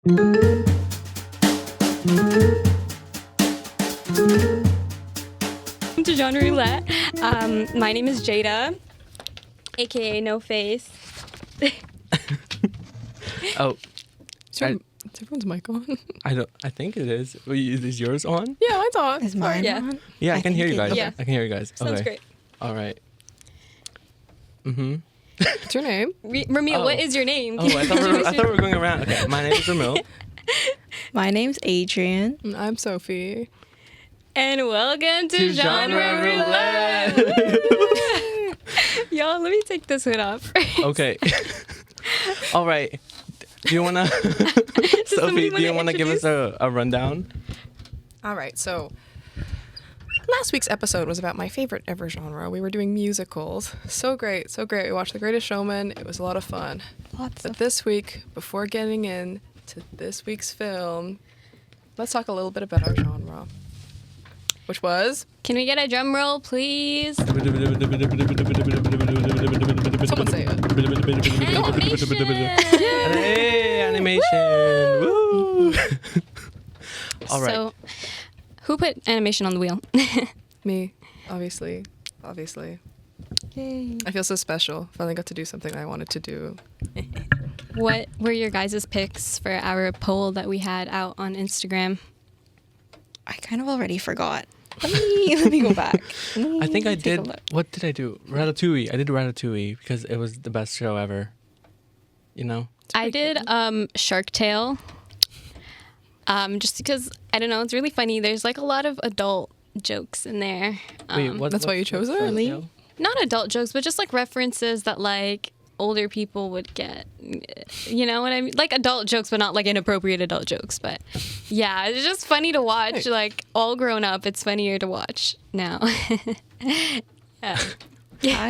To Genre Roulette. My name is Jada, aka No Face. Oh, Is everyone's mic on? I think it is. Is yours on? Yeah, mine's on. Is mine Yeah. on? Yeah, I can hear you guys. Yeah. I can hear you guys. Sounds Okay. great. All right. What's your name? Ramil, Oh. what is your name? Oh, I thought we were going around. Okay, my name is Ramil. My name's Adrian. And I'm Sophie. And welcome to To Genre Genre Roulette. Y'all, let me take this hood off. Okay. All right. Do you wanna, Sophie? Do you wanna give us a rundown? All right, so last week's episode was about my favorite ever genre. We were doing musicals. So great, so great. We watched The Greatest Showman. It was a lot of fun. But this week, before getting into this week's film, let's talk a little bit about our genre, which was... Can we get a drum roll, please? Someone say it. Animation. Hey, animation! Woo! All right. So, who put animation on the wheel? Me, obviously. Yay. I feel so special. Finally got to do something I wanted to do. What were your guys' picks for our poll that we had out on Instagram? I kind of already forgot. Let me go back. I think I Take a did. look. What did I do? Ratatouille. I did Ratatouille because it was the best show ever. You know? I did Shark Tale. Just because, I don't know, it's really funny. There's like a lot of adult jokes in there. Wait, what? That's why you chose it? what's Really? the- Not adult jokes, but just like references that like older people would get. You know what I mean? Like adult jokes, but not like inappropriate adult jokes. But yeah, it's just funny to watch. Hey. Like all grown up, it's funnier to watch now. Yeah.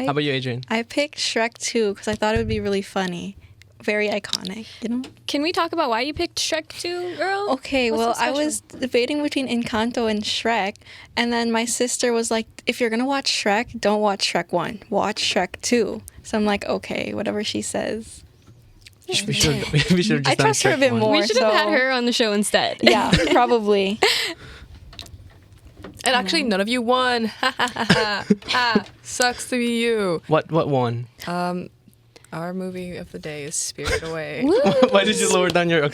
How about you, Adrian? I picked Shrek 2 because I thought it would be really funny. Very iconic, you know? Can we talk about why you picked Shrek 2, girl? Okay, What's well, so I special? was debating between Encanto and Shrek, and then my sister was like, if you're going to watch Shrek, don't watch Shrek 1. Watch Shrek 2. So I'm like, okay, whatever she says. We should have just I done trust her a Shrek bit one. more. We should have had so- her on the show instead. Yeah, probably. And actually, none of you won. Ha ha ha ha. Ha. Sucks to be you. What one? Our movie of the day is Spirited Away. Why did you lower down your?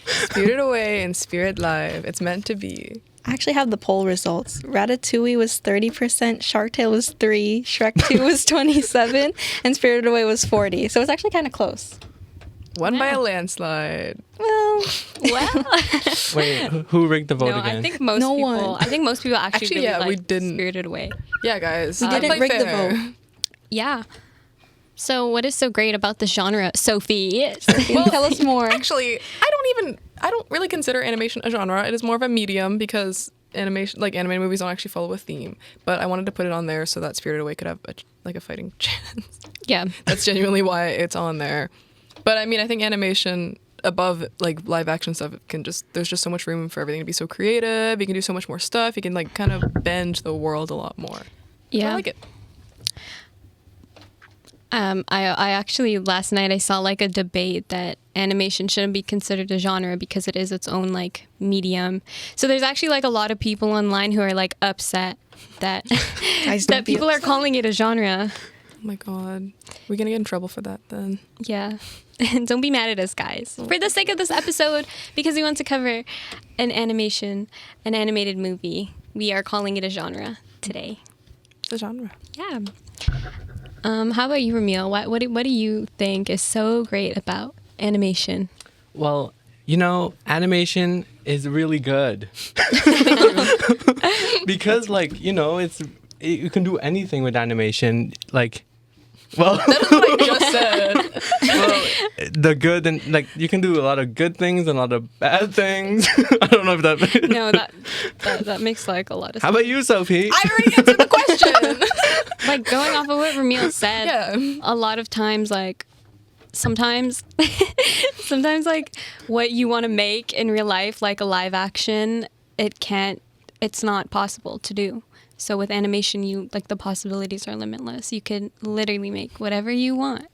Spirited Away and Spirit Live. It's meant to be. I actually have the poll results. Ratatouille was 30%, Shark Tale was 3%, Shrek 2 was 27%, and Spirited Away was 40%. So it's actually kind of close. Won by a Wow. landslide. Well, Well, Wait, who rigged the vote no, again? I think most No people. one. I think most people actually, Actually, really yeah, we liked didn't- Spirited Away. Yeah, guys. we didn't play rig the fair. vote. Yeah. So, what is so great about the genre, Sophie? Tell us more. Actually, I don't really consider animation a genre. It is more of a medium because animated movies don't actually follow a theme. But I wanted to put it on there so that Spirited Away could have a fighting chance. Yeah. That's genuinely why it's on there. But I mean, I think animation above like live action stuff there's just so much room for everything to be so creative. You can do so much more stuff. You can like kind of bend the world a lot more. Yeah. I like it. I actually last night I saw like a debate that animation shouldn't be considered a genre because it is its own like medium. So there's actually like a lot of people online who are like upset that Guys, that don't be people are upset. calling it a genre. Oh my god, we're gonna get in trouble for that then. Yeah. Don't be mad at us, guys. For the sake of this episode, because we want to cover an animated movie, we are calling it a genre today. The genre. Yeah. How about you, Ramil? What do you think is so great about animation? Well, you know, animation is really good. Because, like, you know, you can do anything with animation. Like, well, That's what I just said. well, the good and, like, you can do a lot of good things and a lot of bad things. I don't know if that... No, that makes like a lot of How sense. about you, Sophie? I already answered the question. Like going off of what Ramil said, Yeah. a lot of times like sometimes like what you want to make in real life, like a live action, it's not possible to do. So with animation, the possibilities are limitless. You can literally make whatever you want.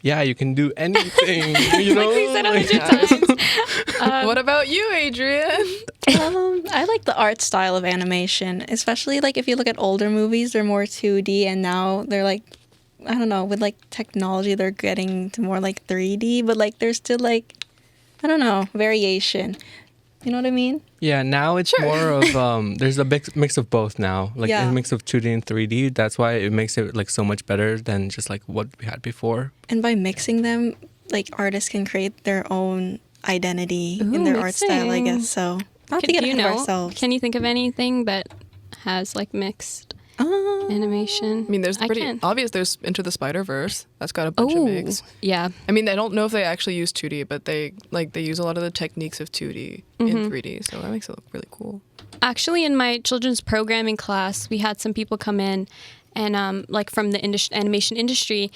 Yeah, you can do anything, you know? Like we said 100 times. about you, Adrian? I like the art style of animation, especially like if you look at older movies, they're more 2D, and now they're like, I don't know, with like technology, they're getting to more like 3D, but like there's still like, I don't know, variation. You know what I mean? Yeah, now it's more of there's a mix of both now, like a mix of 2D and 3D. That's why it makes it like so much better than just like what we had before. And by mixing them, like artists can create their own identity in their art style, I guess. So not to get ahead of ourselves. Can you think of anything that has like mixed animation? I mean, there's pretty obvious. There's Into the Spider-Verse. That's got a bunch of mix. Yeah. I mean, I don't know if they actually use 2D, but they use a lot of the techniques of 2D in 3D, so that makes it look really cool. Actually, in my children's programming class, we had some people come in and like from the animation industry,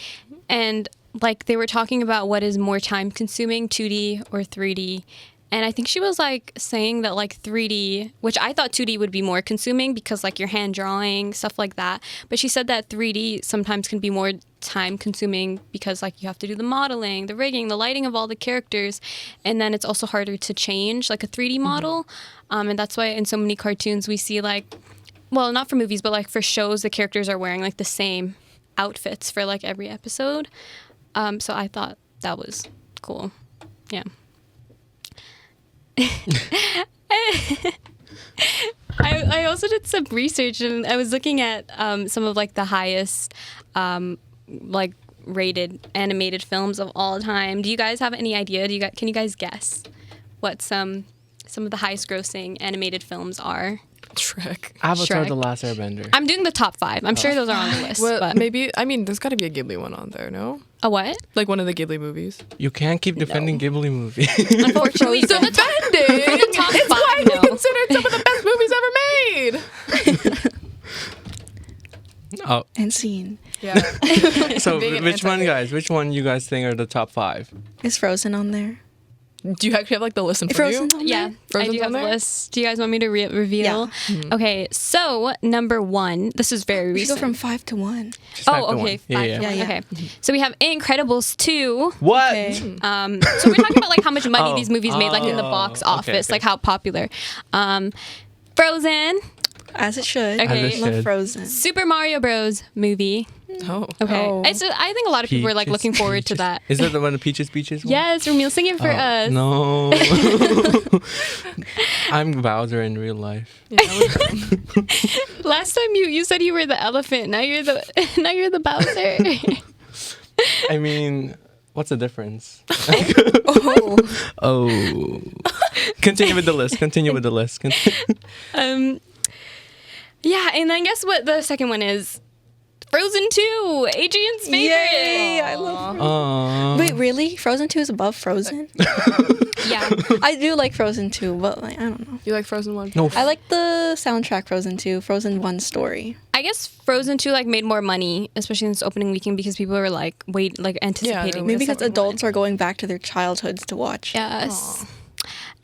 and like they were talking about what is more time consuming, 2D or 3D. And I think she was like saying that like 3D, which I thought 2D would be more consuming because like you're hand drawing, stuff like that. But she said that 3D sometimes can be more time consuming because like you have to do the modeling, the rigging, the lighting of all the characters. And then it's also harder to change like a 3D model. And that's why in so many cartoons we see like, well, not for movies, but like for shows, the characters are wearing like the same outfits for like every episode. So I thought that was cool. Yeah. I also did some research and I was looking at some of like the highest like rated animated films of all time. Do you guys have any idea? Can you guys guess what some of the highest grossing animated films are? Shrek. Avatar: The Last Airbender. I'm doing the top 5. I'm sure those are on the list. Well, but maybe, I mean, there's got to be a Ghibli one on there, no? a what? Like one of the Ghibli movies. You can't keep defending Ghibli movies. Unfortunately, He's defending! the top It's 5, widely no. considered some of the best movies ever made! Oh, And scene. Yeah. so Being which an one, guys? Which one you guys think are the top 5? Is Frozen on there? Do you actually have like the list in front of you? Frozen on Yeah, there? Frozen's I do have on the there? list. Do you guys want me to reveal? Yeah. Okay, so number 1. This is very We should recent. go from 5 to 1. Just type the okay, one. 5 Yeah, to yeah. 1. Yeah. Okay, so we have Incredibles 2. What? Okay. So we're talking about like how much money Oh. these movies made, like in the box Okay, office, okay. like how popular. Frozen, As it should. Okay. As it Love should. Frozen. Super Mario Bros. Movie. Oh. Okay, Oh. it's just, I think a lot of people were like Peaches, looking forward to Peaches. that. Is that the one, the Peaches Beaches one? Yes, Ramil, sing it for us. No. I'm Bowser in real life. Last time you said you were the elephant. Now you're the Bowser. I mean, what's the difference? Oh. Oh. Continue with the list. Yeah, and I guess what the second one is. Frozen 2, Adrian's favorite. Yay! I love Frozen. Aww. Wait, really? Frozen 2 is above Frozen? Yeah. I do like Frozen 2, but like, I don't know. You like Frozen 1? No. I like the soundtrack Frozen 2, Frozen 1 story. I guess Frozen 2 like made more money, especially in its opening weekend because people were like anticipating. Maybe the because second adults are going back to their childhoods to watch. one. Yes.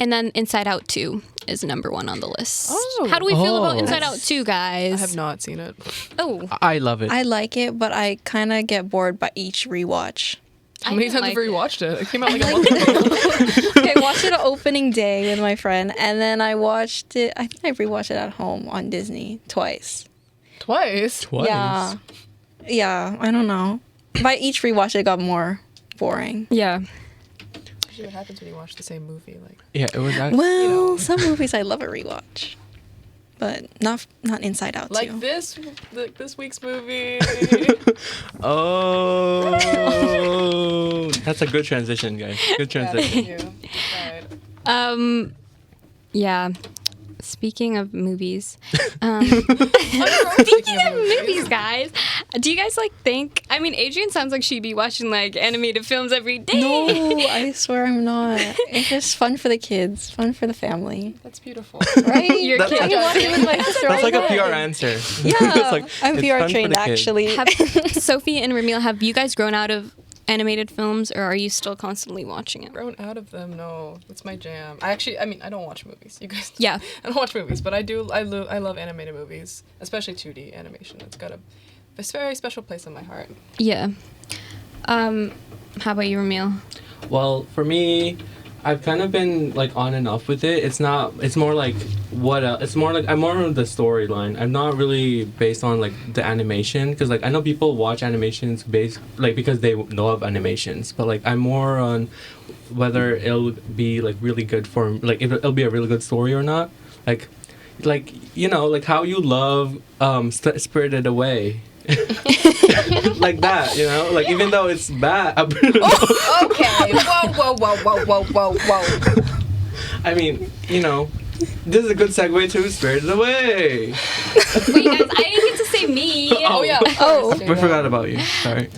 And then Inside Out 2 is number 1 on the list. Oh. How do we feel about Oh. Inside Out 2, guys? I have not seen it. Oh. I love it. I like it, but I kind of get bored by each rewatch. How many didn't times have like you it. rewatched it? It came out like a month ago. Okay, I watched it on opening day with my friend, and then I watched it, I think I rewatched it at home on Disney twice. Twice? Twice. Yeah. Yeah, I don't know. By each rewatch, it got more boring. Yeah. Usually what happens when you watch the same movie? Like, Yeah, it was that. Well, some movies I love a rewatch, but not Inside Out like too. this week's movie. Oh. That's a good transition, guys. Good Yeah, transition. thank you. Right. Yeah. Speaking of movies. Speaking Speaking of movies, guys, do you guys like think? I mean, Adrian sounds like she'd be watching like animated films every day. No, I swear I'm not. It's just fun for the kids, fun for the family, That's beautiful. right? Your That's kid. I can watch it with my sister. That's all like a day. PR answer. Yeah, It's like, I'm it's PR fun for trained the kids. actually. Have Sophie and Ramil, have you guys grown out of animated films, or are you still constantly watching it? Grown out of them, no. That's my jam. I mean, I don't watch movies. You guys. Yeah. I don't watch movies, but I do. I love animated movies, especially 2D animation. It's got a very special place in my heart. Yeah. How about you, Ramil? Well, for me, I've kind of been like on and off with it. It's more like it's more like I'm more on the storyline. I'm not really based on like the animation, because like I know people watch animations based like because they know of animations, but like I'm more on whether it'll be like really good for like if it'll be a really good story or not. Like you know, like how you love Spirited Away. Like that, you know, like even though it's bad. Okay, whoa. I mean, you know, this is a good segue to Spirited Away. Wait, guys, I didn't get to say me. Oh yeah. We forgot about you. Sorry.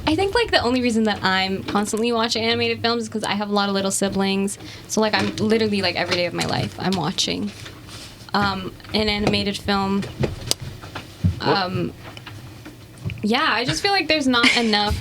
I think like the only reason that I'm constantly watching animated films is because I have a lot of little siblings. So like I'm literally like every day of my life I'm watching an animated film. Yeah, I just feel like there's not enough.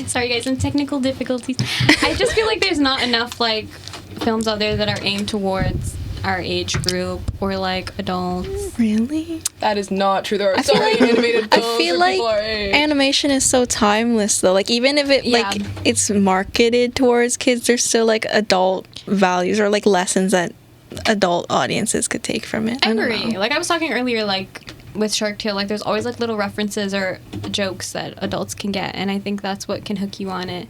Sorry guys, some technical difficulties. I just feel like there's not enough like films out there that are aimed towards our age group or like adults. Really? That is not true. There are so many animated films. I feel where like people are age. animation is so timeless though. Like even if it like it's marketed towards kids, there's still like adult values or like lessons that adult audiences could take from it. I don't agree. know. Like I was talking earlier, like with Shark Tale, like there's always like little references or jokes that adults can get, and I think that's what can hook you on it.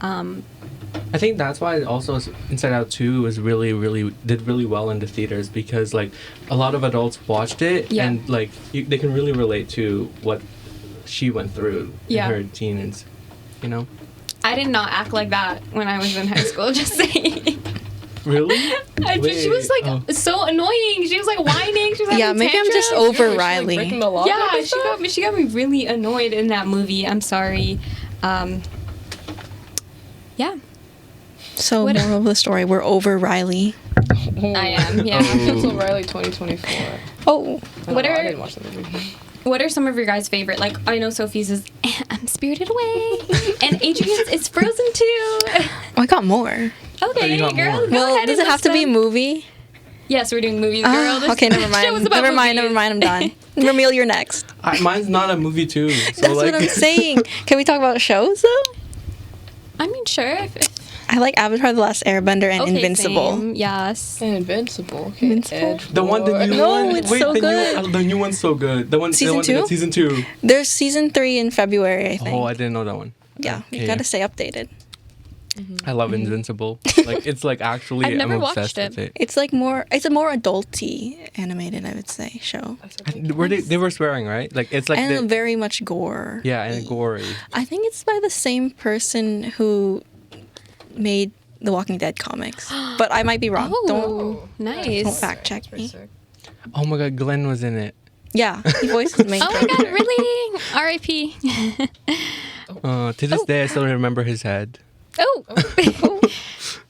I think that's why also Inside Out 2 was did really well in the theaters, because like a lot of adults watched it and like they can really relate to what she went through in her teens, you know. I did not act like that when I was in high school. Just saying. Really? She was like so annoying. She was like whining. She was having maybe I'm just tantrums. over Riley. Yeah, she got me really annoyed in that movie. I'm sorry. Yeah. So moral of the story, we're over Riley. I am. Yeah. Cancel Riley 2024. Oh. I didn't watch the movie. What are some of your guys' favorite? Like, I know Sophie's is I'm Spirited Away, and Adrian's is Frozen 2. Oh, I got more. Okay, got girl. more. Go Well, ahead does and it have to be a list them. movie? Yes, we're doing movies, girl. This Okay, never show mind. is about Never mind. movies. I'm done. Ramil, you're next. Mine's not a movie too. So That's like, what I'm saying. Can we talk about shows though? I mean, sure. If I like Avatar: The Last Airbender and okay, Invincible. same. Yes. And Invincible. Okay, Invincible? the new No, one. it's Wait, so the good. the new one's so good. The one Season the one, 2? Season 2. There's season 3 in February, I think. Oh, I didn't know that one. Yeah, you Yeah. gotta stay updated. I love Invincible. Like it's like actually I've never I'm watched obsessed with it. It's like it's a more adulty animated, I would say, show. They were swearing, right? Like it's like And very much gore. yeah, and gory. I think it's by the same person who made the Walking Dead comics. But I might be wrong. Oh, Don't nice. fact check me. Oh my god, Glenn was in it. Yeah, he voices the main Oh my character. god, really? R.I.P. To this day, I still remember his head. Oh.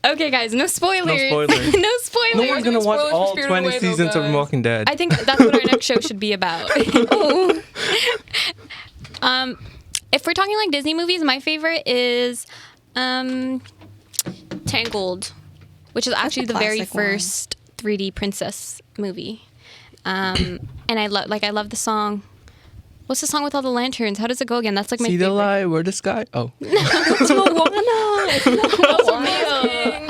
Okay, guys, no spoilers. No spoilers. No spoilers. No one's gonna watch spoilers for all Spirited 20 Away, though, seasons of guys. Walking Dead. I think that's what our next show should be about. If we're talking like Disney movies, my favorite is Tangled, which is actually the very classic one. first 3D princess movie. And I love the song. What's the song with all the lanterns? How does it go again? That's like my See the favorite. light, where the sky? Oh. It's Moana.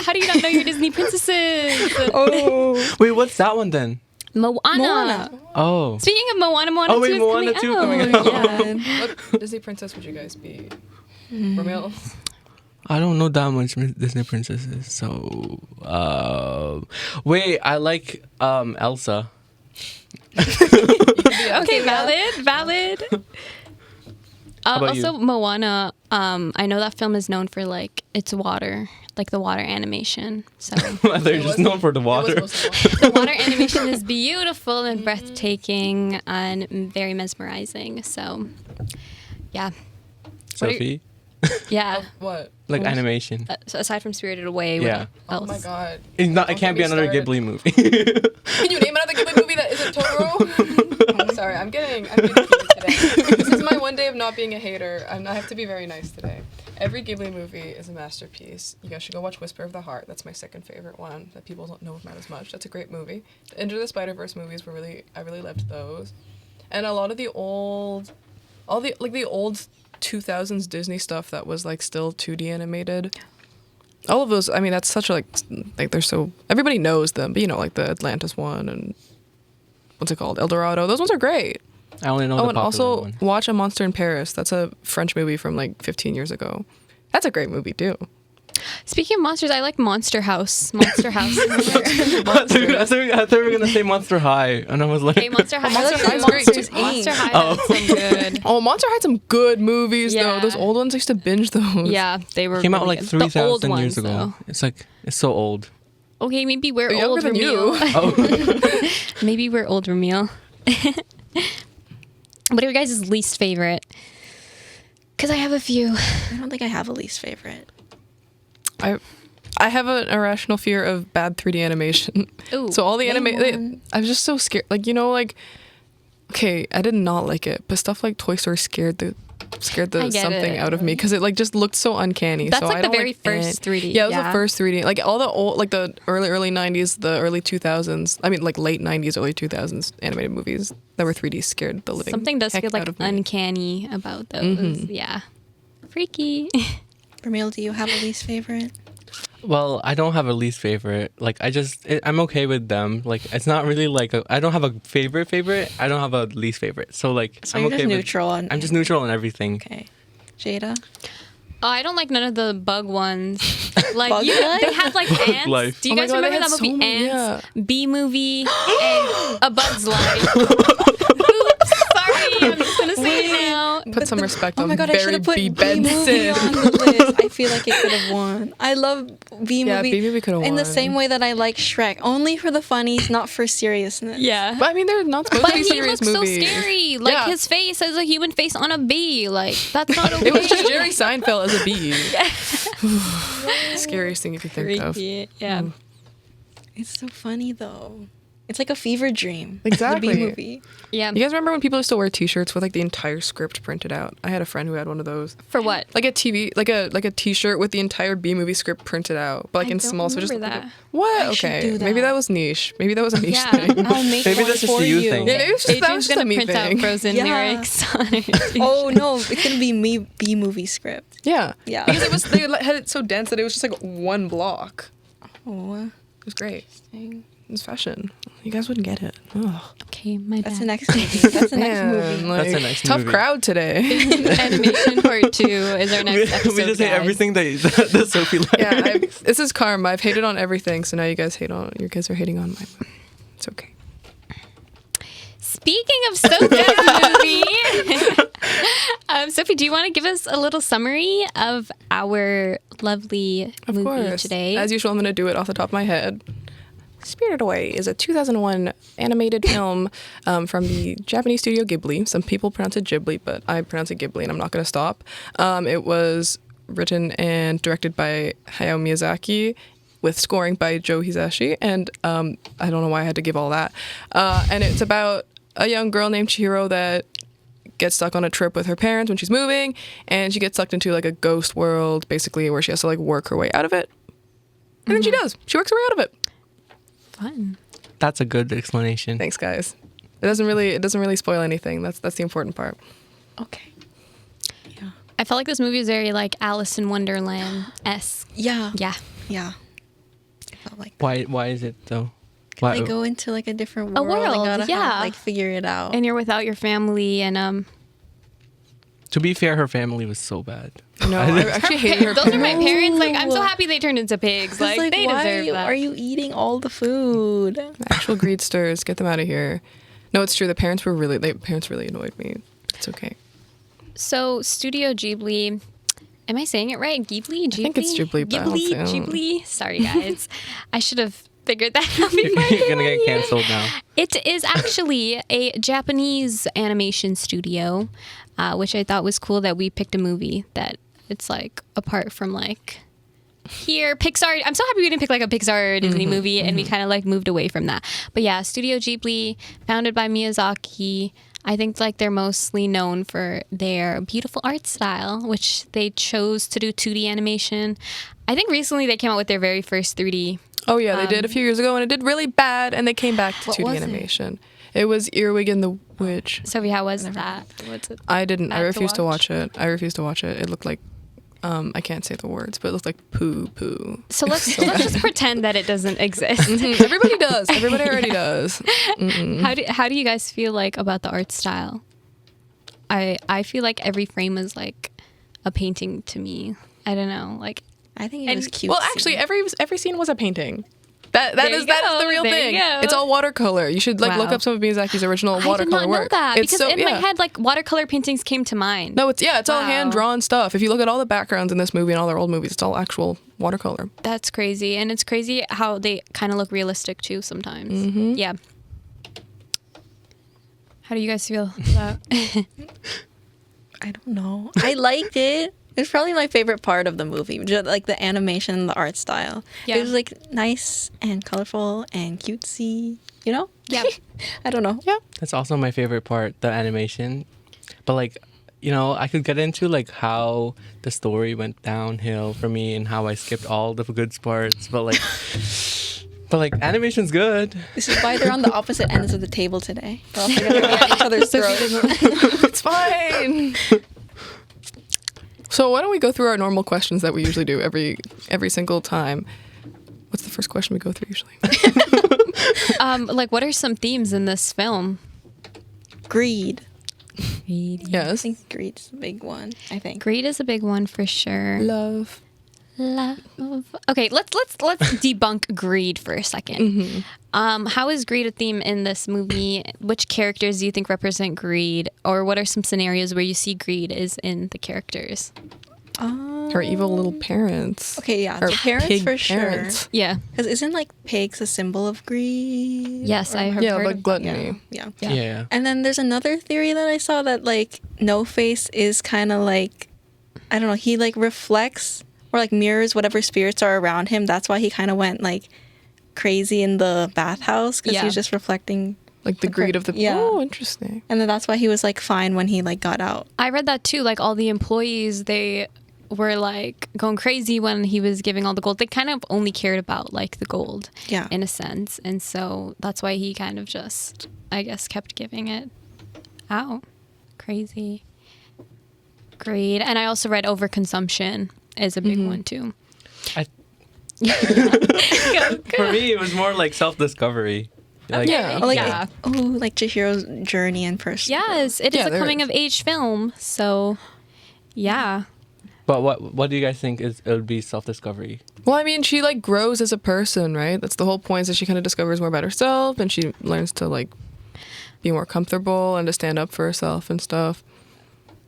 How do you not know your Disney princesses? Oh. Wait, what's that one then? Moana. Oh. Speaking of Moana, Moana Oh, 2 wait, is Moana coming 2 out. coming out. Yeah. What Disney princess would you guys be? Ramil? I don't know that much Disney princesses, so wait, I like Elsa. Okay, valid. about Also, you? Moana. I know that film is known for like its water, like the water animation. So They're just known for the water. the water animation is beautiful and breathtaking and very mesmerizing. So, yeah, Sophie, yeah. What? like animation. So aside from Spirited Away, Yeah. what Oh else? my god. It's not. It Don't can't get be me another started. Ghibli movie. Can you name another Ghibli movie that isn't Totoro? I'm sorry, I'm getting heated today. This is my one day of not being a hater. I have to be very nice today. Every Ghibli movie is a masterpiece. You guys should go watch Whisper of the Heart. That's my second favorite one that people don't know about as much. That's a great movie. The Into the Spider-Verse movies I really loved those. And a lot of the old all the old 2000s Disney stuff that was like still 2D animated. All of those, I mean, that's such a like they're so, everybody knows them, but you know, like the Atlantis one and what's it called, El Dorado. Those ones are great. I only know Oh, the and popular also one. watch A Monster in Paris. That's a French movie from like 15 years ago. That's a great movie too. Speaking of monsters, I like Monster House. Monster House. I thought we were gonna say Monster High, and I was like, Hey, Monster High. Monster Monster, High's great, Monster, too. Monster High Oh. had some good. Oh, Monster had some good movies though. Yeah. Those old ones, I used to binge those. Yeah, they were. came out really like good. The old 3,000 years ones, ago. though. It's so old. Okay, maybe we're They're old, younger than Ramil. you. Oh, Maybe we're old, Ramil. What are your guys' least favorite? Because I have a few. I don't think I have a least favorite. I have an irrational fear of bad 3D animation. Ooh, So all the name anime, one. I was just so scared. Like, you know, like, okay, I did not like it, but stuff like Toy Story scared the I get something it. out of me because it like just looked so uncanny. That's so like I the don't very first 3D. Yeah, it was Yeah. the first 3D. Like all the old, like the early 90s, the early 2000s. I mean, like late 90s, early 2000s animated movies that were 3D scared the living Something does heck feel like out of me. uncanny about those. Yeah. Freaky. Ramil, do you have a least favorite? well, I don't have a least favorite. Like, I'm okay with them. Like, it's not really like I don't have a favorite. I don't have a least favorite. So like, So I'm you're okay just with. neutral on. I'm just neutral on everything. Okay. Jada? Oh, I don't like none of the bug ones. Like Bug you, life? they had like ants. Life. Do you Oh my guys God, they remember had that movie so many, Ants, yeah. B movie, and A Bug's Life? Oops, sorry, I'm just gonna say it now. Put some respect Oh on my god, I should Barry have put B. B movie Benson. on the list. I feel like it could have won. I love B movie. Yeah, B movie could have won. In the same way that I like Shrek, only for the funnies, not for seriousness. Yeah. But I mean, they're not supposed But to be he serious looks movies. so scary. Like Yeah. his face has a human face on a bee. Like that's not okay. It was just Jerry Seinfeld as a bee. Scariest thing you could think of. Freaky. Yeah. It's so funny though. It's like a fever dream. Exactly. The B movie. Yeah. You guys remember when people used to wear T-shirts with like the entire script printed out? I had a friend who had one of those. For what? Like a TV, like a T-shirt with the entire B movie script printed out, but like I in don't small. So just remember like, that. what? I should Okay, do maybe that. that was niche. Maybe that was a niche Yeah. thing. I'll make Maybe one that's just for a you you. thing. Yeah, maybe it's just, that was Adrian's just a gonna me print thing. out Frozen Yeah. lyrics on it. Oh no, it's gonna be me B movie script. Yeah, Yeah. because it was they had it so dense that it was just like one block. Oh, It was great. It was fashion. You guys wouldn't get it. Ugh. Okay, my that's bad. the next movie. That's the next Man, movie. like, That's a nice tough movie. crowd today. Animation part 2 is our next episode. we just hate guys. everything that Sophie likes. Yeah, this is karma. I've hated on everything, so now you guys are hating on my movie. It's okay. Speaking of Sophie's movie, Sophie, do you want to give us a little summary of our lovely Of movie course. today? As usual, I'm going to do it off the top of my head. Spirited Away is a 2001 animated film from the Japanese studio Ghibli. Some people pronounce it Ghibli, but I pronounce it Ghibli, and I'm not going to stop. It was written and directed by Hayao Miyazaki, with scoring by Joe Hisashi, and I don't know why I had to give all that. And it's about a young girl named Chihiro that gets stuck on a trip with her parents when she's moving, and she gets sucked into like a ghost world, basically, where she has to like work her way out of it. And then she does. She works her way out of it. Fun. That's a good explanation. Thanks, guys. It doesn't really spoil anything. That's the important part. Okay. Yeah. I felt like this movie was very like Alice in Wonderland-esque. Yeah. Yeah. Yeah. I felt like Why is it though? Why? they go into like a different A world. world, and gotta yeah. like figure it out. And you're without your family and To be fair, her family was so bad. No, I actually hated her those are my parents. parents. Like I'm so happy they turned into pigs. It's Like, they why deserve that. are you eating all the food? Actual greed stirs. Get them out of here. No, it's true. The parents really annoyed me. It's okay. So Studio Ghibli. Am I saying it right? Ghibli? Ghibli? think it's Ghibli, but I don't Ghibli? think- Ghibli? Sorry, guys. I should have figured that out before. You're gonna get canceled now. It is actually a Japanese animation studio, which I thought was cool that we picked a movie that it's like apart from like here Pixar. I'm so happy we didn't pick like a Pixar or Disney movie and we kind of like moved away from that. But yeah, Studio Ghibli, founded by Miyazaki. I think like they're mostly known for their beautiful art style, which they chose to do 2D animation. I think recently they came out with their very first 3D. Oh yeah, they did a few years ago, and it did really bad, and they came back to What 2D was it? animation. It was Earwig and the which Sophie, how was that? What's it? I didn't. I Bad to refused to watch? watch it. I refused to watch it. It looked like I can't say the words, but it looked like poo poo. So let's just pretend that it doesn't exist. Everybody does. Everybody already does. How do you guys feel like about the art style? I feel like every frame is like a painting to me. I don't know, like I think it was cute. Well, actually, every scene was a painting. That is the real There you thing. go. it's all watercolor. You should like look Wow. up some of Miyazaki's original I did watercolor not know work. that It's because so, in my head, like watercolor paintings came to mind. No, it's all Wow. hand drawn stuff. If you look at all the backgrounds in this movie and all their old movies, it's all actual watercolor. That's crazy, and it's crazy how they kind of look realistic too sometimes. Yeah. How do you guys feel about? I don't know. I liked it. It's probably my favorite part of the movie, just like the animation and the art style. Yeah. It was like nice and colorful and cutesy, you know? Yeah. I don't know. Yeah. That's also my favorite part, the animation. But like, you know, I could get into like how the story went downhill for me and how I skipped all the good parts. But like animation's good. This is why they're on the opposite ends of the table today. They're all together at each other's throats. It's fine. So why don't we go through our normal questions that we usually do every single time? What's the first question we go through usually? Like, what are some themes in this film? Greed. I Yes. think greed's a big one. I think. Greed is a big one for sure. Love. Love. Okay, let's debunk greed for a second. How is greed a theme in this movie? Which characters do you think represent greed, or what are some scenarios where you see greed is in the characters? Her evil little parents. Okay, yeah, Or the parents pig for sure. parents. Yeah. Because isn't like pigs a symbol of greed? Yes, I have Yeah, heard like of gluttony. Yeah. Yeah. And then there's another theory that I saw that like No Face is kind of like, I don't know, he like reflects or like mirrors whatever spirits are around him. That's why he kind of went like crazy in the bathhouse because Yeah. he was just reflecting. Like the greed of the... Yeah. Oh, interesting. And then that's why he was like fine when he like got out. I read that too. Like all the employees, they were like going crazy when he was giving all the gold. They kind of only cared about like the gold, Yeah. in a sense, and so that's why he kind of just, I guess, kept giving it out. Crazy. Greed, and I also read overconsumption is a big one too. For me, it was more like self-discovery. Like, Yeah. Or, like, Yeah. like Chihiro's journey and person. Yes, it is Yeah, a there coming is. of age film. So, yeah. But what do you guys think it would be self-discovery? Well, I mean, she like grows as a person, right? That's the whole point, is that she kind of discovers more about herself and she learns to like be more comfortable and to stand up for herself and stuff.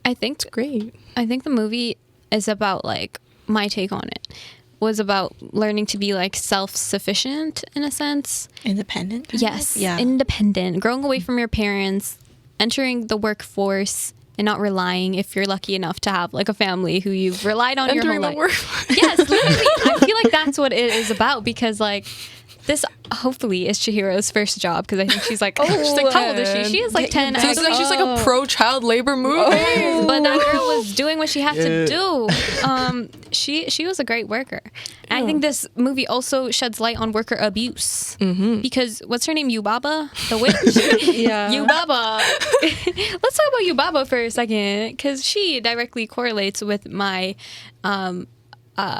I think Great. the movie is about, like, my take on it was about learning to be like self-sufficient in a sense. Independent. kind of? Yes, Yeah. independent, growing away from your parents, entering the workforce, and not relying, if you're lucky enough to have like a family who you've relied on Entering your the whole life. work. Yes, literally. I feel like that's what it is about, because like this hopefully is Chihiro's first job, because I think she's like, she's like, how old is she? She is like 10. So it's like she's like a pro child labor movie. But that girl was doing what she had to Yeah. do. She was a great worker. And I think this movie also sheds light on worker abuse. Because what's her name? Yubaba? The witch? Yeah. Yubaba. Let's talk about Yubaba for a second, because she directly correlates with my...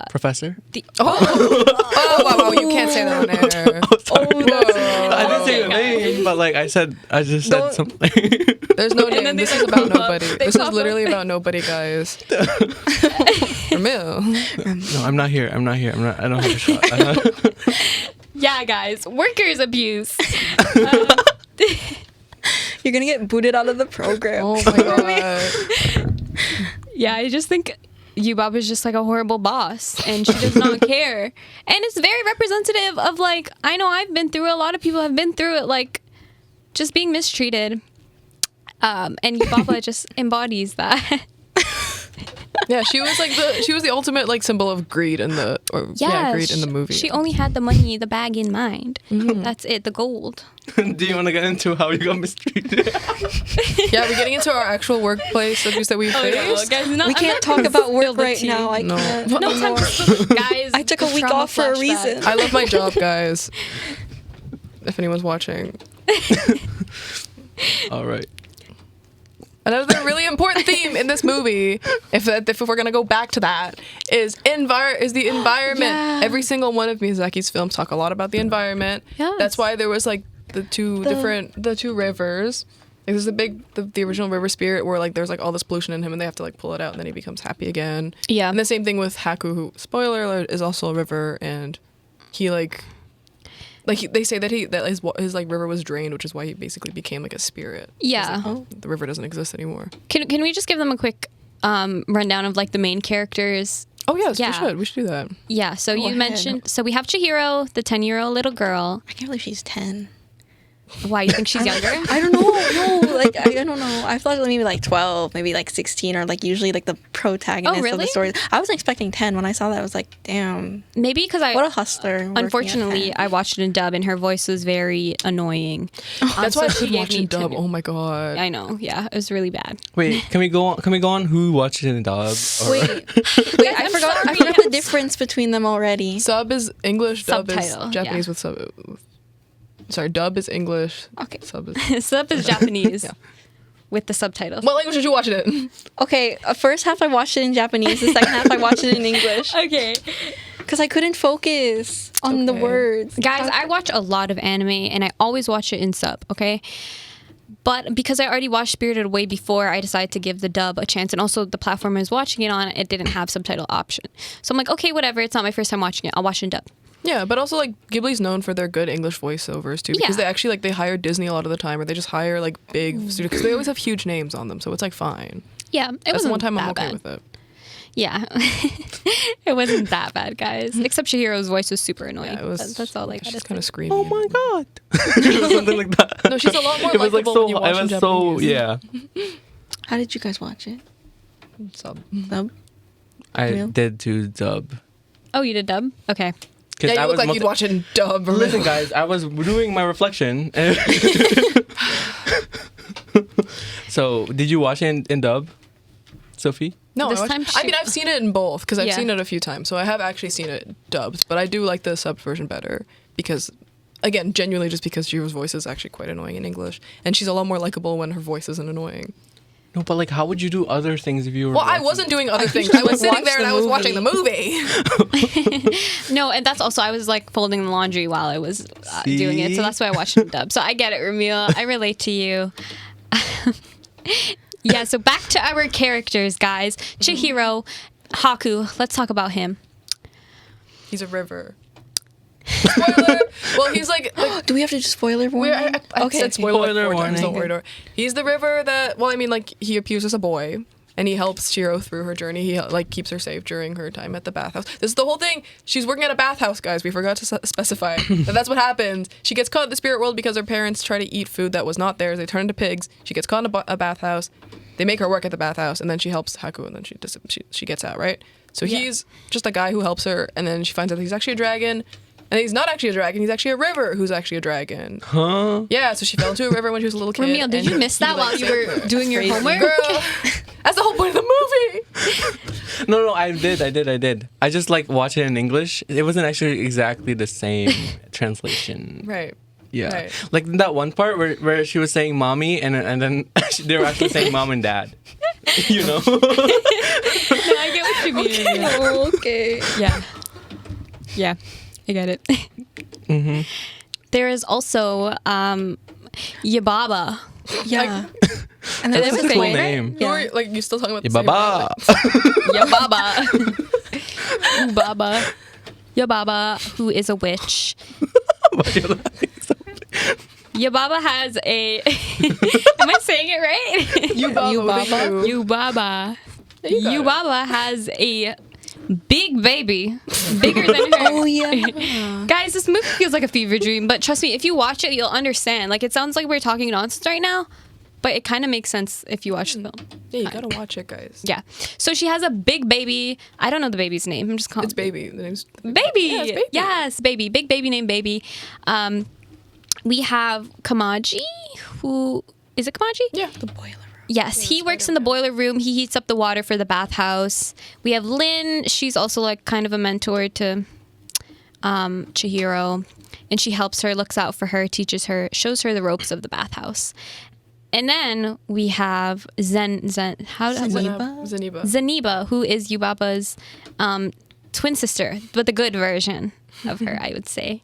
Professor? Oh, wow, you can't say that on air. I didn't say the name, but like I just said something. There's no then name. they This like is about pop up. nobody. They This is pop literally up. about nobody, guys. Ramil. No, I'm not here. I don't have a shot. Yeah, guys. Workers abuse. You're gonna get booted out of the program. Oh my god. Yeah, I just think Yubaba is just like a horrible boss, and she does not care. And it's very representative of, like, I know I've been through it, a lot of people have been through it, like, just being mistreated. And Yubaba just embodies that. Yeah, she was the ultimate like symbol of greed in the greed in the movie. She only had the money, the bag in mind. That's it, the gold. Do you want to get into how you got mistreated? Yeah, we're getting into our actual workplace abuse that we faced. guys, We can't talk about work right now. I No. can't. No time to spill, guys. I took a week Trauma off for a flashback. reason. I love my job, guys. If anyone's watching. All right. Another really important theme in this movie, if we're gonna go back to that, is the environment. Yeah. Every single one of Miyazaki's films talk a lot about the environment. Yes. That's why there was like the two rivers. Like, there's the original river spirit where like there's like all this pollution in him and they have to like pull it out and then he becomes happy again. Yeah. And the same thing with Haku, who, spoiler alert, is also a river, and he they say that his like river was drained, which is why he basically became like a spirit. Yeah. The river doesn't exist anymore. Can we just give them a quick rundown of like the main characters? Oh yes, Yeah. we should do that. Yeah. So Go you ahead. mentioned. So we have Chihiro, the 10-year-old little girl. I can't believe she's 10. Why, you think she's younger? I don't know. No, like I don't know. I thought maybe like 12, maybe like 16, or like usually like the protagonist Oh, really? of the story. I wasn't expecting 10 when I saw that. I was like, damn, Maybe because what a hustler. working at unfortunately, 10. I watched it in dub and her voice was very annoying. That's why I so she should gave watch me in dub. 10. Oh my god. I know. Yeah, it was really bad. Wait, can we go on who watched it in dub? Or- Wait, I forgot. I forgot the difference between them already. Sub is English, dub Subtitle, is Japanese yeah. with sub. Sorry, dub is English. Okay. Sub is. Sub is Japanese Yeah. with the subtitles. What language did you watch it in? Okay, first half I watched it in Japanese. The second half I watched it in English Okay. because I couldn't focus on the Okay. words. Guys, I watch a lot of anime and I always watch it in sub, okay? But because I already watched Spirited way before, I decided to give the dub a chance. And also the platform I was watching it on, it didn't have subtitle option. So I'm like, okay, whatever. It's not my first time watching it. I'll watch it in dub. Yeah, but also like Ghibli's known for their good English voiceovers too, because Yeah. they actually like they hire Disney a lot of the time, or they just hire like big studios because they always have huge names on them, so it's like fine. Yeah, it That's wasn't the one time I'm that okay bad. with it. Yeah. It wasn't that bad, guys. Except Chihiro's voice was super annoying. Yeah, it was. That's all I She's gotta kind of say. screaming. Oh my god! Something like that. No, she's a lot more It was like likable so. when you watch I in was so Japanese. yeah. How did you guys watch it? Sub. Sub? I Real? did do dub. Oh, you did dub? Okay. 'Cause Yeah, I you look was like you'd watch it in dub. Or Listen, guys, I was doing my reflection. So, did you watch it in dub, Sophie? No, This I time mean, I've seen it in both because I've Yeah. seen it a few times, so I have actually seen it dubbed. But I do like the subbed version better because, again, genuinely just because Jiro's voice is actually quite annoying in English, and she's a lot more likable when her voice isn't annoying. No, but like, how would you do other things if you were? Well, I watching- wasn't doing other things. just, I was like, sitting watch there and the I was watching the movie. movie. No, and that's also, I was like folding the laundry while I was doing it. See? So that's why I watched it in dub. So I get it, Ramil. I relate to you. Yeah, so back to our characters, guys. Chihiro, Haku. Let's talk about him. He's a river. Spoiler. Well, he's like Do we have to do spoiler warning? I said spoiler like Spoiler 4 times. warning. Don't worry. He's the river that. Well, I mean, like he appears as a boy, and he helps Chiro through her journey. He like keeps her safe during her time at the bathhouse. This is the whole thing. She's working at a bathhouse, guys. We forgot to specify that. That's what happens. She gets caught in the spirit world because her parents try to eat food that was not theirs. They turn into pigs. She gets caught in a bathhouse. They make her work at the bathhouse, and then she helps Haku, and then she gets out, right? So he's just a guy who helps her, and then she finds out he's actually a dragon. And he's not actually a dragon. He's actually a river who's actually a dragon. Huh? Yeah, so she fell into a river when she was a little kid. Ramil, did and you miss he, that like, while you saved were her. doing your Crazy. homework? Girl, that's the whole point of the movie. No, I did. I just like watched it in English. It wasn't actually exactly the same translation. Right. Yeah. Right. Like that one part where she was saying mommy and then they were actually saying mom and dad. You know? No, I get what you mean. Okay. Yeah. Yeah, I get it. Mm-hmm. There is also Yababa. Yeah. And That's then such there's a cool way. name. Who are you, like you still talking about the Baba. Yababa. Yababa. Yababa, who is a witch. Yababa has a... Am I saying it right? Yubaba. Yubaba has a big baby. Bigger than her. Oh, yeah. Guys, this movie feels like a fever dream, but trust me, if you watch it, you'll understand. Like, it sounds like we're talking nonsense right now, but it kind of makes sense if you watch the film. Yeah, you gotta watch it, guys. Yeah. So she has a big baby. I don't know the baby's name. I'm just calling It's Baby. The name's Baby. Yeah, it's Baby. Yes, Baby. Big baby named Baby. We have Kamaji, who... Is it Kamaji? Yeah. The boiler room. Yes, he works in the boiler room. He heats up the water for the bathhouse. We have Lynn. She's also like kind of a mentor to Chihiro. And she helps her, looks out for her, teaches her, shows her the ropes of the bathhouse. And then we have Zeniba, who is Yubaba's twin sister, but the good version of her, I would say.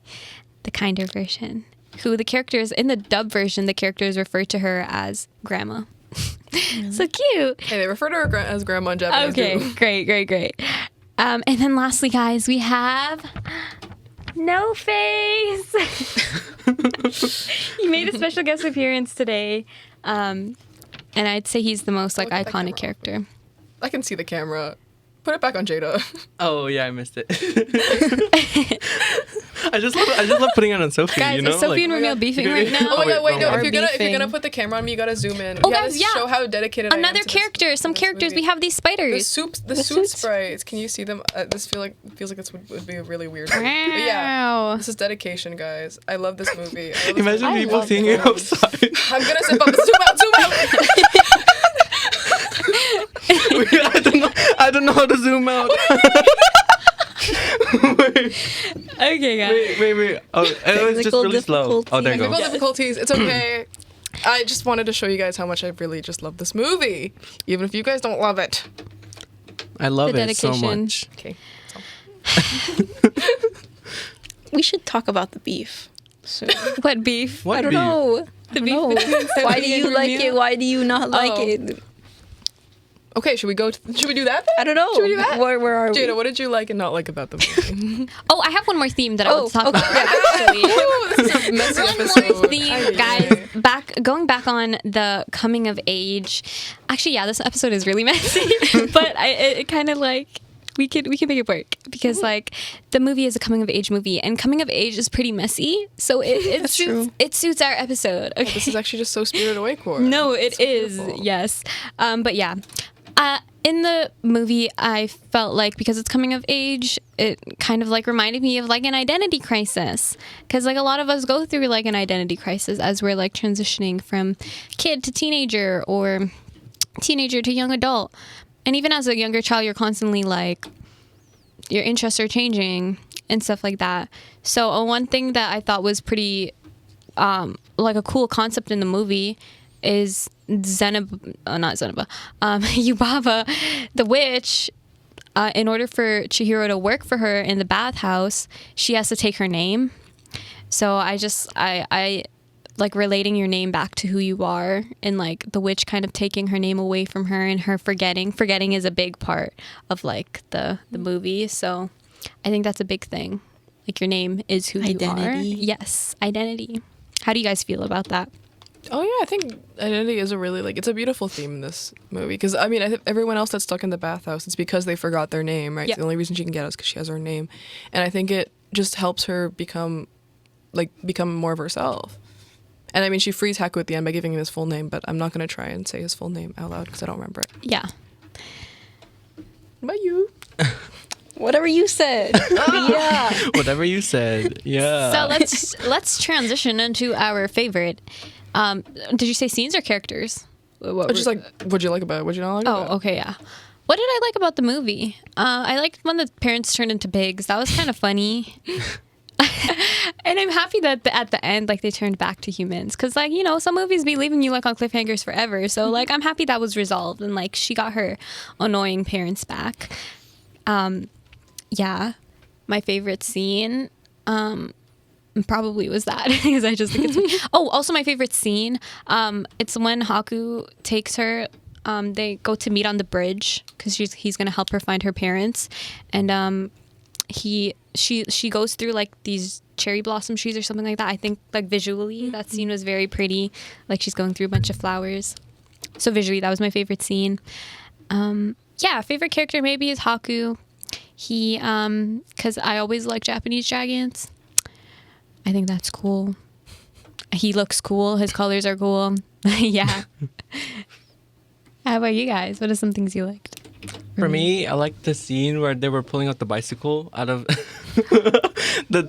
The kinder version. Who the characters, in the dub version, the characters refer to her as Grandma. So cute. Hey, they refer to her as Grandma in Japanese. Okay, too. great. And then lastly, guys, we have No Face. He made a special guest appearance today. And I'd say he's the most like Look at that iconic camera. character. I can see the camera. Put it back on Jada. Oh yeah, I missed it. I just love putting it on Sophie. Guys, you know, is Sophie and Romeo beefing right now? Oh my god, wait, no, wrong if you're one. gonna put the camera on me, you gotta zoom in. Oh, you gotta guys, yeah. show how dedicated I am Another to this- character. Some this characters. movie. We have these The spiders. soup suits. sprites. Can you see them? This feels like this would be a really weird. But yeah, Wow. this is dedication, guys. I love this movie. I love this Imagine movie. people love seeing it. you outside. I'm gonna zip up. Zoom out. I don't know how to zoom out. Okay, guys. Wait. Oh, it was just Technical really slow. Oh, there you Technical go. difficulties. It's okay. I just wanted to show you guys how much I really just love this movie, even if you guys don't love it. I love The it so dedication. much. Okay. We should talk about the beef. So, What beef? What I don't beef? know. The I beef don't know. between Why do Sophie you and like Romeo? it? Why do you not like Oh. it? Okay, should we do that? I don't know. Should we do that? Where are we? Jada, what did you like and not like about the movie? Oh, I have one more theme that I want to talk okay. about. Actually. Ooh, this is a messy One episode. more theme, guys. Going back on the coming of age. Actually, yeah, this episode is really messy, but it kind of like we can make it work because like the movie is a coming of age movie, and coming of age is pretty messy, so it suits our episode. Okay. This is actually just so Spirited Away core. No, it is. beautiful. Yes. But yeah. In the movie, I felt like because it's coming of age, it kind of like reminded me of like an identity crisis. Because like a lot of us go through like an identity crisis as we're like transitioning from kid to teenager or teenager to young adult. And even as a younger child, you're constantly like, your interests are changing and stuff like that. So one thing that I thought was pretty like a cool concept in the movie is Yubaba, the witch. In order for Chihiro to work for her in the bathhouse, she has to take her name. So I like relating your name back to who you are, and like the witch kind of taking her name away from her and her forgetting is a big part of like the movie. So I think that's a big thing. Like your name is who you are. Identity. Yes, identity. How do you guys feel about that? Oh yeah, I think identity is a really it's a beautiful theme in this movie because I mean I think everyone else that's stuck in the bathhouse, it's because they forgot their name, right? Yeah. The only reason she can get out is because she has her name, and I think it just helps her become more of herself. And I mean, she frees Haku at the end by giving him his full name, but I'm not gonna try and say his full name out loud because I don't remember it. Yeah. But you. Whatever you said. Yeah. Whatever you said. Yeah. So let's transition into our favorite. Did you say scenes or characters? Just like, what'd you like about it? What'd you not like about it? Oh, okay, yeah. What did I like about the movie? I liked when the parents turned into pigs. That was kind of funny. And I'm happy that at the end, like, they turned back to humans. Because, like, you know, some movies be leaving you, like, on cliffhangers forever. So, like, I'm happy that was resolved. And, like, she got her annoying parents back. Yeah. My favorite scene probably was that. Because I just think it's... Oh, also my favorite scene. It's when Haku takes her... they go to meet on the bridge because he's going to help her find her parents. And... she goes through like these cherry blossom trees or something like that. I think like visually that scene was very pretty. Like she's going through a bunch of flowers. So visually that was my favorite scene. Yeah, favorite character maybe is Haku. He because I always like Japanese dragons. I think that's cool. He looks cool. His colors are cool. Yeah. How about you guys? What are some things you liked? For me, I liked the scene where they were pulling out the bicycle out of the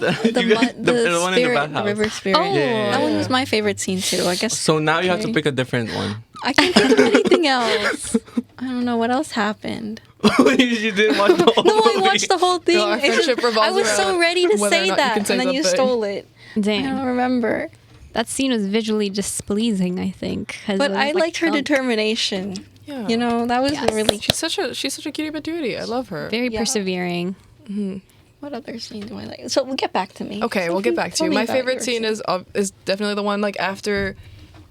one in the bathhouse. The river spirit. Oh. Yeah. That one was my favorite scene too. I guess. So now you have to Okay. pick a different one. I can't think of anything else. I don't know what else happened. You didn't watch the whole No, I movie. watched the whole thing. No, our It's just- friendship revolves I was so around ready to whether or say not you that, can say and then you something. stole it. I don't Damn. remember. that scene was visually displeasing, I think. 'Cause But it was, I like, liked her gunk. Yeah. determination. You know, that was Yes. really She's such a cutie patootie. I love her. Very Yeah. persevering. What other scene do I like? So we'll get back to me. Okay, we'll get back to Tell you. me My about favorite your scene is definitely the one like after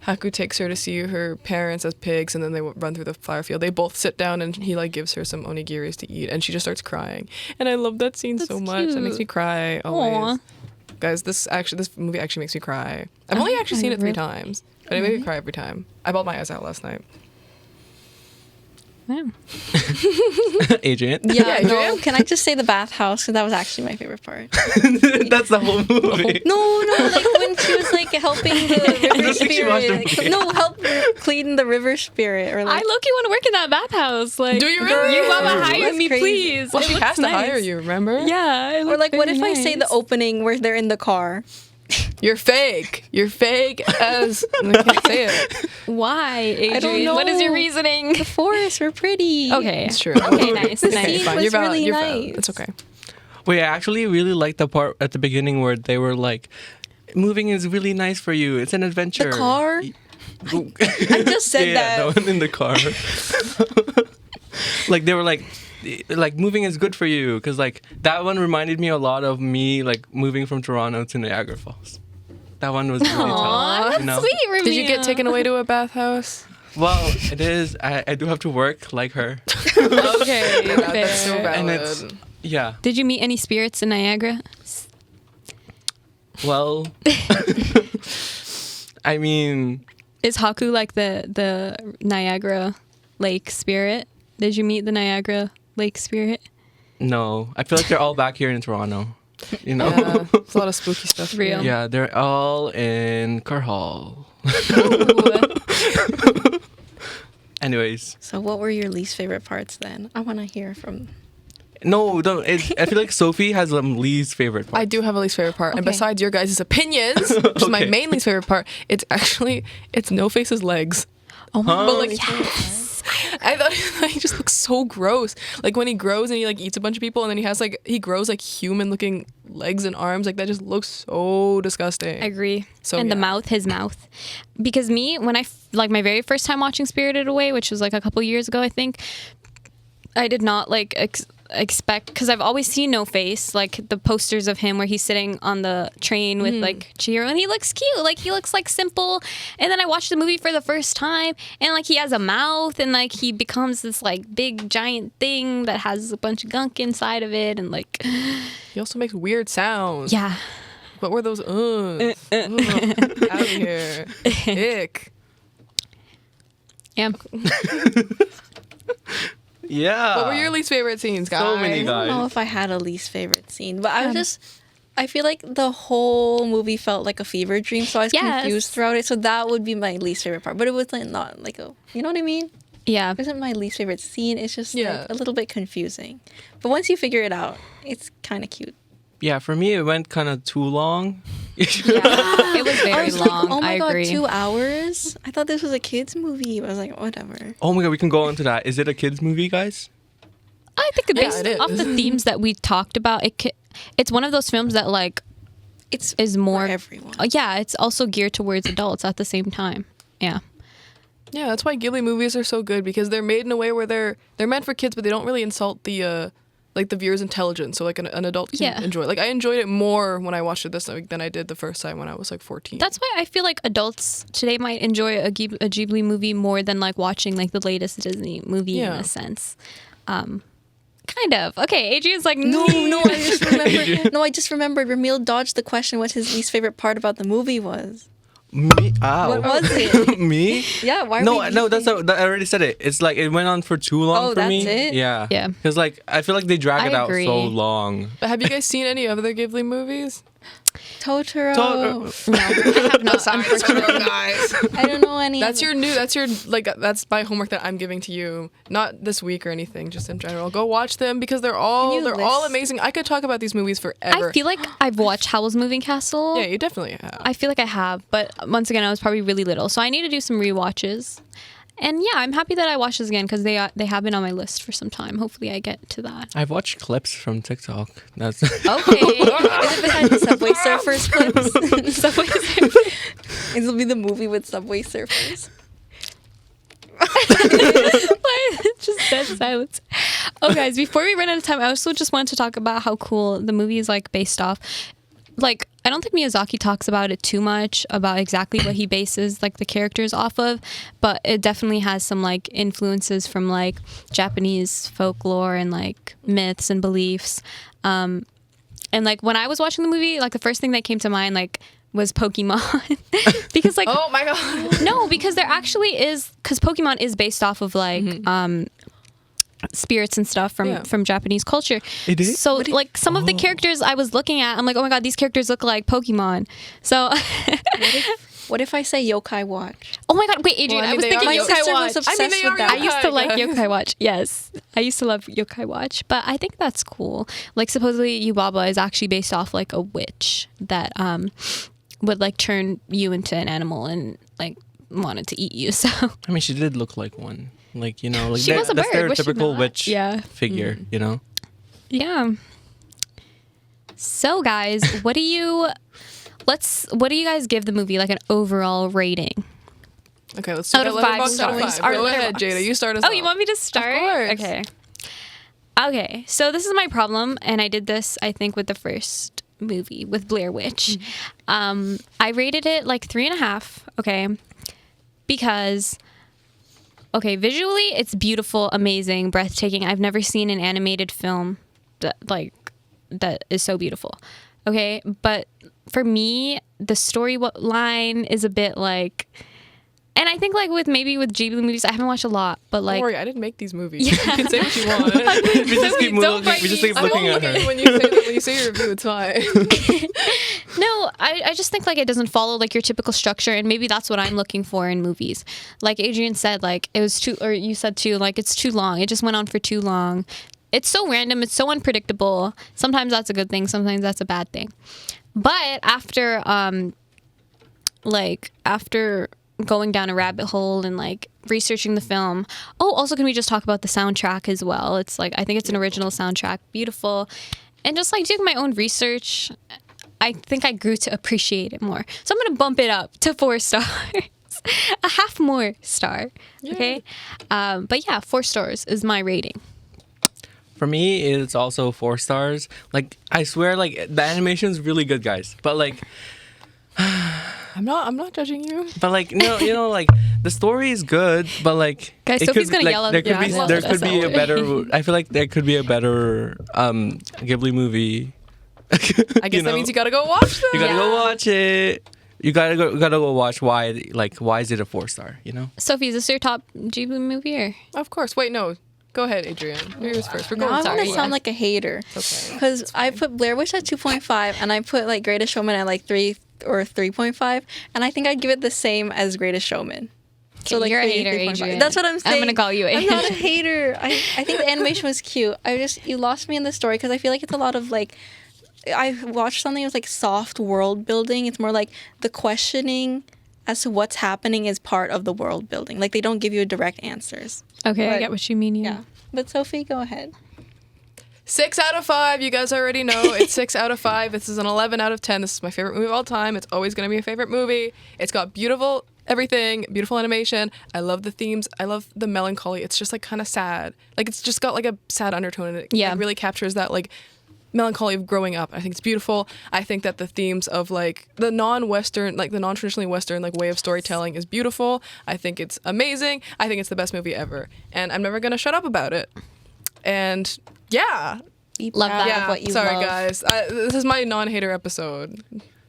Haku takes her to see her parents as pigs, and then they run through the flower field. They both sit down, and he like gives her some onigiris to eat, and she just starts crying. And I love that scene so much. That makes me cry always. Aw. Guys, this movie actually makes me cry. I've only actually seen it 3 times, but it made me cry every time. I bawled my eyes out last night. Wow. Adrian. Yeah, no, Adrian? can I just say the bathhouse? Because that was actually my favorite part. That's the whole movie. No, like when she was like helping the river think she watched the spirit. movie. No, help clean the river spirit. Or I like, low-key want to work in that bathhouse. Like, Do you really? You mama That's hire me, crazy. please. Well, It she looks has to nice. hire you, remember? Yeah. It or looks like, what very if I say the nice. opening where they're in the car? You're fake. You're fake as... I can't say it. Why, Adrian? don't know. What is your reasoning? The forests were pretty. Okay. It's true. Okay, nice. The nice. scene Fine. was You're valid. really You're valid. nice. It's okay. Wait, I actually really liked the part at the beginning where they were like, moving is really nice for you. It's an adventure. The car? I just said Yeah, that. the one in the car. Like they were like moving is good for you, because like that one reminded me a lot of me like moving from Toronto to Niagara Falls. That one was really Aw, tough. that's You know? sweet, Ramia. Did you get taken away to a bathhouse? Well, it is. I do have to work like her. Okay, Yeah, that's so fair. valid. And it's yeah. Did you meet any spirits in Niagara? Well, I mean, Is Haku like the Niagara Lake spirit? Did you meet the Niagara Lake spirit? no. I feel like they're all back here in Toronto. You know? Yeah, there's a lot of spooky stuff. Real. here. Yeah, they're all in Carhall. Anyways, So what were your least favorite parts then? I want to hear from... no, don't. I feel like Sophie has a least favorite part. I do have a least favorite part, and Okay. besides your guys' opinions, which is my Okay. main least favorite part, it's No Face's legs. Oh my Huh? But like, yes. I thought he just looks so gross. Like when he grows and he like eats a bunch of people, and then he grows like human-looking legs and arms. Like that just looks so disgusting. I agree. So, and the yeah. mouth, his mouth. Because me, when like my very first time watching Spirited Away, which was like a couple years ago, I think, I did not like expect, because I've always seen No Face, like the posters of him where he's sitting on the train with like Chihiro, and he looks cute. Like he looks like simple. And then I watched the movie for the first time, and like he has a mouth, and like he becomes this like big giant thing that has a bunch of gunk inside of it, and like He also makes weird sounds. yeah. What were those? Out of here. Ick. Yeah. Yeah. What were your least favorite scenes, guys? So many I don't know guys. if I had a least favorite scene, but I feel like the whole movie felt like a fever dream, so I was Yes. confused throughout it. So that would be my least favorite part. But it was like not like you know what I mean? Yeah. It wasn't my least favorite scene. It's just Yeah. like a little bit confusing. But once you figure it out, it's kind of cute. Yeah, for me it went kind of too long. Yeah, it was I very was long. like, oh my I god, agree. 2 hours? I thought this was a kids movie. I was like, whatever. Oh my god, we can go on to that. Is it a kids movie, guys? I think Yeah, based it off is. the themes that we talked about, it's one of those films that like It's is more for everyone. Yeah, it's also geared towards adults at the same time. Yeah, Yeah, that's why Ghibli movies are so good, because they're made in a way where they're meant for kids, but they don't really insult the like the viewer's intelligence. So like an adult can Yeah. enjoy it. Like I enjoyed it more when I watched it this week than I did the first time when I was like 14. that's why I feel like adults today might enjoy a Ghibli movie more than like watching like the latest Disney movie in Yeah. a sense. Kind of. Okay, Adrian's like No, I just remembered. Adrian. No, I just remembered. Ramil dodged the question what his least favorite part about the movie was. Me? Ow. What was it? Me? Yeah, why? No, were you no, that's not, I already said it. It's like it went on for too long Oh, for that's me. it? Yeah. Yeah. Because like I feel like they drag I it out agree. so long. But have you guys seen any other Ghibli movies? Totoro. no, I have not. Unfortunately, guys. I don't know any. That's other- that's my homework that I'm giving to you. Not this week or anything, just in general. Go watch them because they're all you list- amazing. I could talk about these movies forever. I feel like I've watched Howl's Moving Castle. Yeah, you definitely have. I feel like I have, but once again, I was probably really little, so I need to do some rewatches. And yeah, I'm happy that I watched this again because they have been on my list for some time. Hopefully, I get to that. I've watched clips from TikTok. That's Okay. Is it behind the Subway Surfers clips? Subway Surfers. It'll be the movie with Subway Surfers. Just dead silence. Oh, guys, before we run out of time, I also just wanted to talk about how cool the movie is like based off. Like, I don't think Miyazaki talks about it too much about exactly what he bases like the characters off of, but it definitely has some like influences from like Japanese folklore and like myths and beliefs. And like when I was watching the movie, like the first thing that came to mind like was Pokemon. Because like Oh my god. no, because there actually is, because Pokemon is based off of like spirits and stuff from Japanese culture. It is? So like some of the characters I was looking at, I'm like, oh my god, these characters look like Pokemon. So What if I say Yokai Watch? oh my god, wait, Adrian, Well, I I mean, was they thinking are Yokai sister Watch. was obsessed I mean, they with are that. I used to like Yokai. Yokai Watch. Yes, I used to love Yokai Watch, but I think that's cool. Like supposedly Yubaba is actually based off like a witch that would like turn you into an animal and like wanted to eat you. So I mean, she did look like one. Like, you know, like She was a the bird, was she stereotypical not? witch Yeah. figure, you know? yeah. So guys, what do you guys give the movie like an overall rating? Okay, let's do Out that of Letterboxd 5 out of stars. 5. Our Go ahead, Letterboxd. Jada. You start us Oh, off. you want me to start? course. Okay. Okay. So this is my problem, and I did this, I think, with the first movie with Blair Witch. I rated it like 3.5. Okay, because visually it's beautiful, amazing, breathtaking. I've never seen an animated film that is so beautiful. Okay, but for me, the storyline is a bit like. And I think like with Ghibli movies, I haven't watched a lot, but like Don't worry, I didn't make these movies. You can say what you want. We just keep Don't looking, bite we just me. keep I looking won't at look at her. you when you say your review. It's fine. No, I just think like it doesn't follow like your typical structure, and maybe that's what I'm looking for in movies. Like Adrian said, like it was too, or you said too, like it's too long. It just went on for too long. It's so random. It's so unpredictable. Sometimes that's a good thing. Sometimes that's a bad thing. But after going down a rabbit hole and like researching the film. Oh, also can we just talk about the soundtrack as well? It's like I think it's an original soundtrack, beautiful. And just like doing my own research, I think I grew to appreciate it more. So I'm gonna bump it up to 4 stars. A half more star. Okay. But yeah, 4 stars is my rating. For me, it's also 4 stars. Like, I swear, like, the animation is really good, guys. But like, I'm not judging you. but like, no, you know, like the story is good, but like, Guys, it Sophie's could, gonna like, yell at there could yeah, be I there love could that be a sound. better. I feel like there could be a better Ghibli movie. I guess that means you gotta go watch them. You gotta go Yeah. watch it. You gotta go watch why is it a 4 star? You know. Sophie, is this your top Ghibli movie or? Of course. Wait, no. Go ahead, Adrian. Yours first. We're Now going. I'm sorry, gonna yeah. sound like a hater Okay. because I put Blair Witch at 2.5 and I put like Greatest Showman at like 3 or 3.5, and I think I'd give it the same as Greatest Showman. So like you're a hater, 3.5. Adrian. That's what I'm saying. I'm gonna call you a I'm not a hater. hater. I think the animation was cute. You lost me in the story because I feel like it's a lot of like. I watched something that was like soft world building. It's more like the questioning as to what's happening is part of the world building. Like they don't give you direct answers. Okay, I But- get what you mean. Yeah. But Sophie, go ahead. 6 out of 5. You guys already know it's 6 out of 5. This is an 11 out of 10. This is my favorite movie of all time. It's always going to be a favorite movie. It's got beautiful everything, beautiful animation. I love the themes. I love the melancholy. It's just like kind of sad. Like it's just got like a sad undertone in it. Yeah. It really captures that like melancholy of growing up. I think it's beautiful. I think that the themes of like the non-Western, like the non-traditionally Western like way of storytelling is beautiful. I think it's amazing. I think it's the best movie ever. And I'm never going to shut up about it. And yeah. Be Love proud that. of Yeah, what you sorry love. guys. This is my non-hater episode.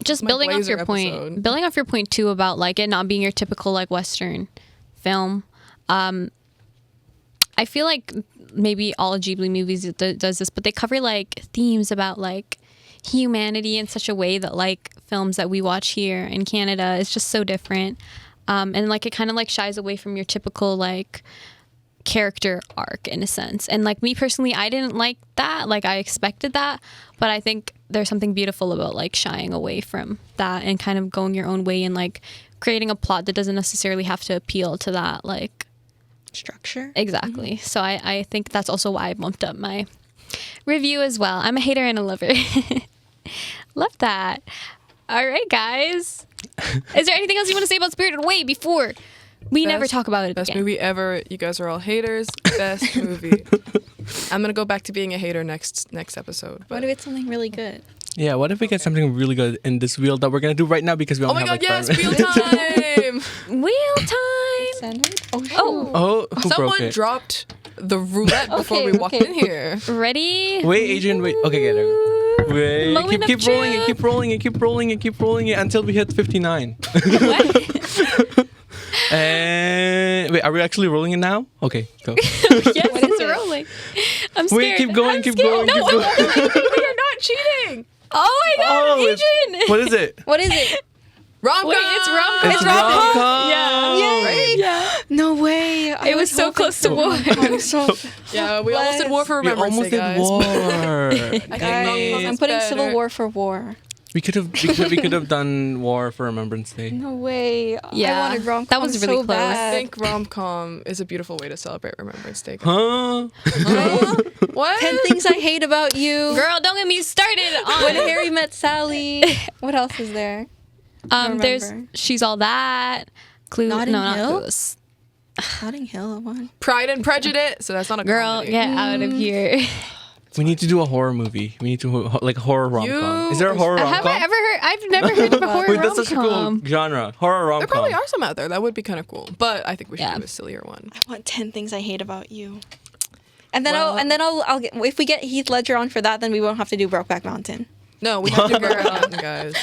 Just my building off Blazer your point, episode. building off your point too about like it not being your typical like Western film. I feel like maybe all Ghibli movies does this, but they cover like themes about like humanity in such a way that like films that we watch here in Canada is just so different, and like it kind of like shies away from your typical like character arc in a sense. And like me personally, I didn't like that. Like I expected that, but I think there's something beautiful about like shying away from that and kind of going your own way and like creating a plot that doesn't necessarily have to appeal to that like Structure. exactly. So I think that's also why I bumped up my review as well. I'm a hater and a lover. Love that. All right, guys. Is there anything else you want to say about Spirited Away before we never talk about it Best again? movie ever. You guys are all haters. Best movie. I'm gonna go back to being a hater next episode. What But if it's something really good? Yeah, what if we get something really good in this wheel that we're gonna do right now because we oh only my have god, like yes, 5 minutes. wheel time. Wheel time. Sandwich? Oh, Oh, Oh, who broke Someone it? dropped the roulette before Okay, we walked okay. in here. ready? Wait, Adrian, wait. Okay, get it. Wait, Moment keep of rolling it, truth. keep rolling it, keep rolling it, keep rolling it until we hit 59. What? And wait, are we actually rolling it now? Okay, go. Yes, What is it's it? rolling. I'm scared. Wait, keep going, I'm keep scared. going, No, keep going. We are not cheating. Oh my god, Oh, it's- Adrian! What is it? What is it? Rom-com. Wait, it's rom-com. It's rom-com. rom-com. Yeah. Right? Yeah. No way. It was so close to war. I'm so Yeah, we almost did War for We Remembrance almost Day, did guys. war. I think guys. rom-com I'm is putting better. Civil War for war. We could have done war for Remembrance Day. No way. Yeah, I wanted rom-com that was really so close. I bad. think rom-com is a beautiful way to celebrate Remembrance Day. guys. Huh? What? 10 Things I Hate About You. Girl, don't get me started When on. Harry Met Sally. What else is there? There's remember. She's All That. Clue. Notting no, not Hill? Clueless. Notting Hill, one. Pride and Prejudice. So that's not a Girl, comedy. get out of here. We need to do a horror movie. We need to like a horror rom-com. You- Is there a horror Have I rom-com? ever heard? I've never heard of a horror Wait, that's such a cool rom-com. genre. Horror rom-com. There probably are some out there. That would be kind of cool. But I think we should Yeah. do a sillier one. I want 10 Things I Hate About You. And then Well- I'll get, if we get Heath Ledger on for that, then we won't have to do Brokeback Mountain. No, we have to go around, guys.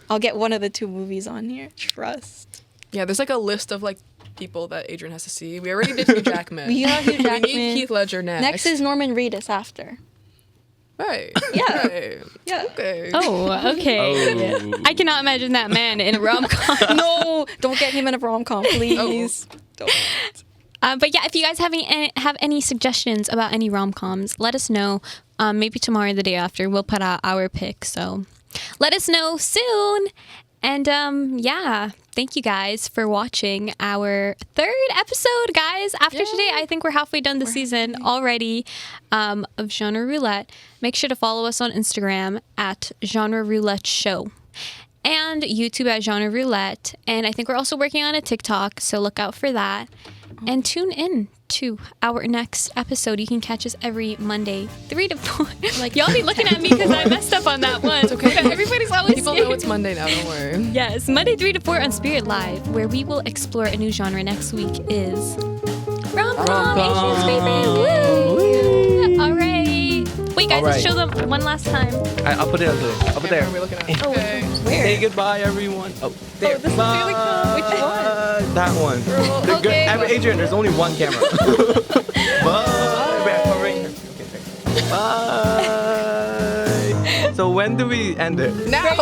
I'll get one of the two movies on here. Trust. Yeah, there's like a list of like people that Adrian has to see. We already did Hugh Jackman. We got Hugh We Jackman. need Heath Ledger next. Next is Norman Reedus after. Right. Yeah. Right. Yeah. Okay. Oh, okay. Oh. I cannot imagine that man in a rom-com. No, don't get him in a rom-com, please. Don't. But yeah, if you guys have any suggestions about any rom-coms, let us know. Maybe tomorrow or the day after, we'll put out our pick. So let us know soon. And yeah, thank you guys for watching our 3rd episode, guys. After today, I think we're halfway done the season already of Genre Roulette. Make sure to follow us on Instagram at Genre Roulette Show and YouTube at Genre Roulette. And I think we're also working on a TikTok, so look out for that. And tune in to our next episode. You can catch us every Monday, 3 to 4. Like, y'all be looking at me because I messed up on that one. It's okay. Everybody's always People scared. know it's Monday now, don't worry. Yes, Monday 3 to 4 on Spirit Live, where we will explore a new genre. Next week is rom-com, Asian's favorite. Woo! All right. Wait, guys, let's show them one last time. I'll put it up there. Up Where there. are we looking at? Okay. Say goodbye, everyone. Oh, there. this is Bye. really cool. Which one? That one. They're good. okay. Adrian, there's only one camera. Bye. Wait, I'm right here. Okay, Bye. So when do we end it? Now.